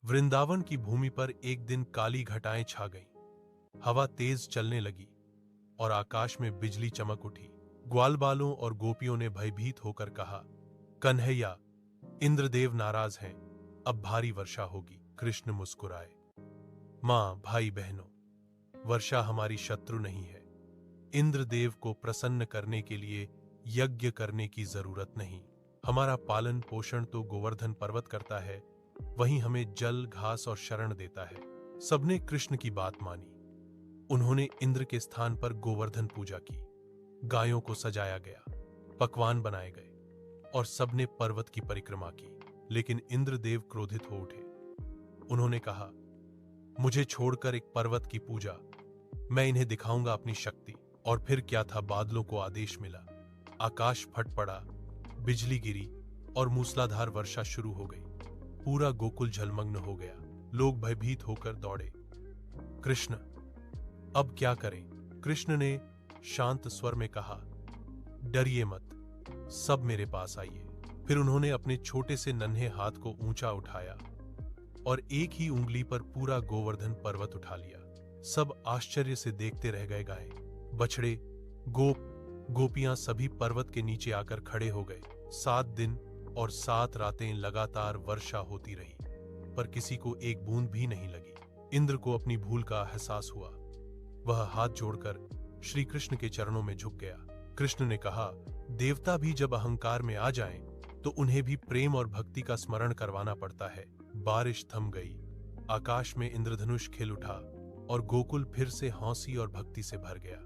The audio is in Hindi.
वृंदावन की भूमि पर एक दिन काली घटाएं छा गईं। हवा तेज चलने लगी और आकाश में बिजली चमक उठी। ग्वालबालों और गोपियों ने भयभीत होकर कहा, कन्हैया, इंद्रदेव नाराज हैं, अब भारी वर्षा होगी। कृष्ण मुस्कुराए, मां, भाई बहनों, वर्षा हमारी शत्रु नहीं है। इंद्रदेव को प्रसन्न करने के लिए यज्ञ करने की जरूरत नहीं। हमारा पालन पोषण तो गोवर्धन पर्वत करता है, वहीं हमें जल, घास और शरण देता है। सबने कृष्ण की बात मानी। उन्होंने इंद्र के स्थान पर गोवर्धन पूजा की। गायों को सजाया गया, पकवान बनाए गए और सबने पर्वत की परिक्रमा की। लेकिन इंद्रदेव क्रोधित हो उठे। उन्होंने कहा, मुझे छोड़कर एक पर्वत की पूजा, मैं इन्हें दिखाऊंगा अपनी शक्ति। और फिर क्या था, बादलों को आदेश मिला। आकाश फट पड़ा, बिजली गिरी और मूसलाधार वर्षा शुरू हो गई। पूरा गोकुल जलमग्न हो गया। लोग भयभीत होकर दौड़े। कृष्ण, अब क्या करें? कृष्ण ने शांत स्वर में कहा, डरिए मत, सब मेरे पास आइए। फिर उन्होंने अपने छोटे से नन्हे हाथ को ऊंचा उठाया और एक ही उंगली पर पूरा गोवर्धन पर्वत उठा लिया। सब आश्चर्य से देखते रह गए। गाय, बछड़े, गोपियां सभी पर्वत के नीचे आकर खड़े हो गए। 7 दिन और 7 रातें लगातार वर्षा होती रही, पर किसी को एक बूंद भी नहीं लगी। इंद्र को अपनी भूल का एहसास हुआ। वह हाथ जोड़कर श्री कृष्ण के चरणों में झुक गया। कृष्ण ने कहा, देवता भी जब अहंकार में आ जाएं, तो उन्हें भी प्रेम और भक्ति का स्मरण करवाना पड़ता है। बारिश थम गई, आकाश में इंद्रधनुष खिल उठा और गोकुल फिर से हंसी और भक्ति से भर गया।